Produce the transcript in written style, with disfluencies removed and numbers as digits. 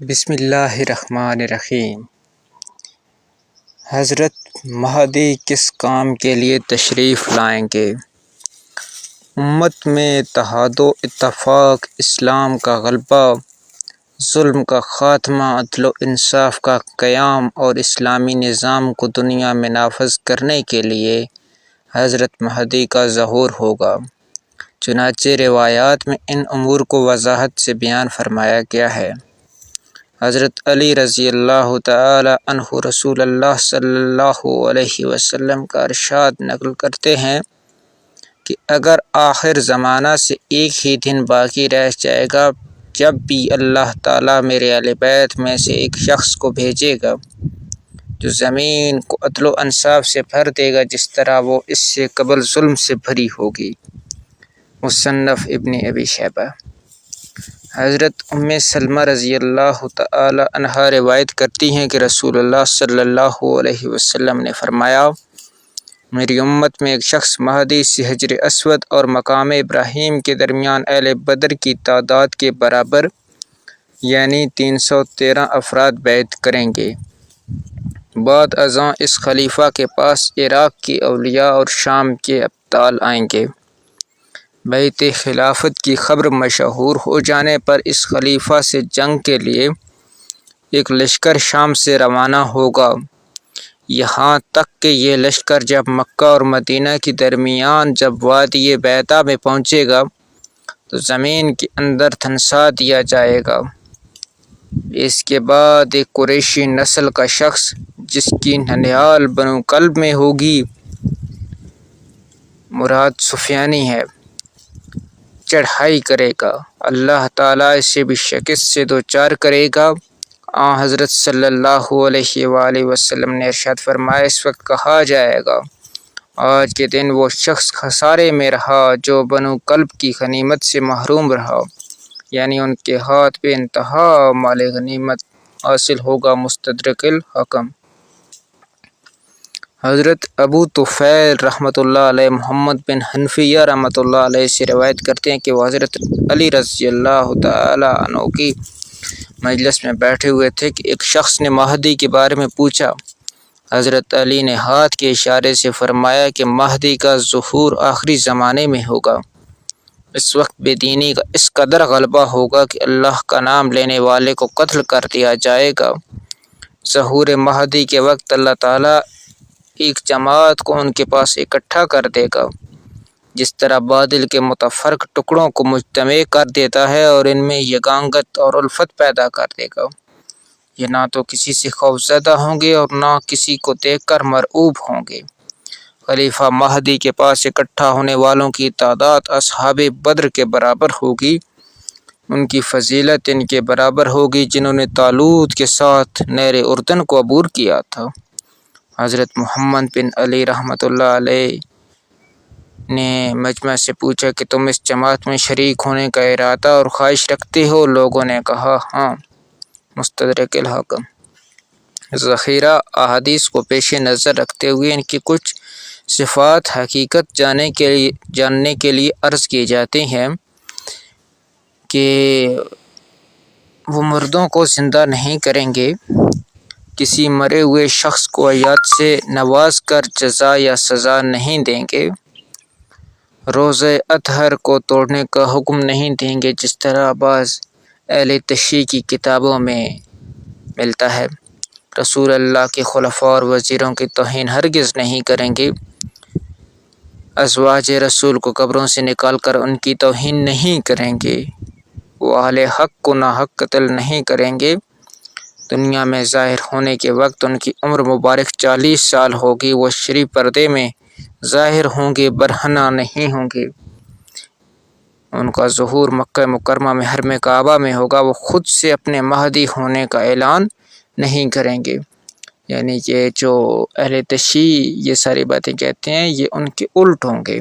بسم اللہ الرحمن الرحیم۔ حضرت مہدی کس کام کے لیے تشریف لائیں گے؟ امت میں اتحاد و اتفاق، اسلام کا غلبہ، ظلم کا خاتمہ، عدل و انصاف کا قیام اور اسلامی نظام کو دنیا میں نافذ کرنے کے لیے حضرت مہدی کا ظہور ہوگا۔ چنانچہ روایات میں ان امور کو وضاحت سے بیان فرمایا گیا ہے۔ حضرت علی رضی اللہ تعالی عنہ رسول اللہ صلی اللہ علیہ وسلم کا ارشاد نقل کرتے ہیں کہ اگر آخر زمانہ سے ایک ہی دن باقی رہ جائے گا جب بھی اللہ تعالیٰ میرے اہل بیت میں سے ایک شخص کو بھیجے گا جو زمین کو عدل و انصاف سے بھر دے گا جس طرح وہ اس سے قبل ظلم سے بھری ہوگی۔ مصنف ابن ابی شیبہ۔ حضرت ام سلمہ رضی اللہ تعالی عنہا روایت کرتی ہیں کہ رسول اللہ صلی اللہ علیہ وسلم نے فرمایا، میری امت میں ایک شخص مہدی سے حجر اسود اور مقام ابراہیم کے درمیان اہل بدر کی تعداد کے برابر یعنی 313 افراد بیعت کریں گے۔ بعد ازاں اس خلیفہ کے پاس عراق کے اولیاء اور شام کے ابطال آئیں گے۔ بیعت خلافت کی خبر مشہور ہو جانے پر اس خلیفہ سے جنگ کے لیے ایک لشکر شام سے روانہ ہوگا، یہاں تک کہ یہ لشکر جب مکہ اور مدینہ کے درمیان جب وادی بیضاء میں پہنچے گا تو زمین کے اندر دھنسا دیا جائے گا۔ اس کے بعد ایک قریشی نسل کا شخص جس کی ننیال بنو کلب میں ہوگی، مراد سفیانی ہے، چڑھائی کرے گا، اللہ تعالیٰ اسے بھی شکست سے دوچار کرے گا۔ حضرت صلی اللہ علیہ وآلہ وسلم نے ارشاد فرمایا، اس وقت کہا جائے گا آج کے دن وہ شخص خسارے میں رہا جو بنو کلب کی غنیمت سے محروم رہا، یعنی ان کے ہاتھ بے انتہا مال غنیمت حاصل ہوگا۔ مستدرک الحاکم۔ حضرت ابو طفیل رحمۃ اللہ علیہ محمد بن حنفیہ رحمۃ اللہ علیہ سے روایت کرتے ہیں کہ وہ حضرت علی رضی اللہ تعالی عنہ کی مجلس میں بیٹھے ہوئے تھے کہ ایک شخص نے مہدی کے بارے میں پوچھا۔ حضرت علی نے ہاتھ کے اشارے سے فرمایا کہ مہدی کا ظہور آخری زمانے میں ہوگا۔ اس وقت بے دینی کا اس قدر غلبہ ہوگا کہ اللہ کا نام لینے والے کو قتل کر دیا جائے گا۔ ظہور مہدی کے وقت اللہ تعالیٰ ایک جماعت کو ان کے پاس اکٹھا کر دے گا، جس طرح بادل کے متفرق ٹکڑوں کو مجتمع کر دیتا ہے اور ان میں یگانگت اور الفت پیدا کر دے گا۔ یہ نہ تو کسی سے خوف زدہ ہوں گے اور نہ کسی کو دیکھ کر مرعوب ہوں گے۔ خلیفہ مہدی کے پاس اکٹھا ہونے والوں کی تعداد اصحاب بدر کے برابر ہوگی، ان کی فضیلت ان کے برابر ہوگی جنہوں نے طالوت کے ساتھ نہر اردن کو عبور کیا تھا۔ حضرت محمد بن علی رحمۃ اللہ علیہ نے مجمع سے پوچھا کہ تم اس جماعت میں شریک ہونے کا ارادہ اور خواہش رکھتے ہو؟ لوگوں نے کہا ہاں۔ مستدرک الحاکم۔ ذخیرہ احادیث کو پیش نظر رکھتے ہوئے ان کی کچھ صفات حقیقت جاننے کے لیے عرض کی جاتی ہیں کہ وہ مردوں کو زندہ نہیں کریں گے، کسی مرے ہوئے شخص کو حیات سے نواز کر جزا یا سزا نہیں دیں گے، روزہ اطہر کو توڑنے کا حکم نہیں دیں گے جس طرح بعض اہل تشیع کی کتابوں میں ملتا ہے، رسول اللہ کے خلفاء اور وزیروں کی توہین ہرگز نہیں کریں گے، ازواج رسول کو قبروں سے نکال کر ان کی توہین نہیں کریں گے، وہ اہل حق کو ناحق قتل نہیں کریں گے، دنیا میں ظاہر ہونے کے وقت ان کی عمر مبارک 40 سال ہوگی، وہ شرعی پردے میں ظاہر ہوں گے، برہنہ نہیں ہوں گے، ان کا ظہور مکہ مکرمہ میں حرم کعبہ میں ہوگا، وہ خود سے اپنے مہدی ہونے کا اعلان نہیں کریں گے۔ یعنی یہ جو اہل تشیع یہ ساری باتیں کہتے ہیں یہ ان کے الٹ ہوں گے۔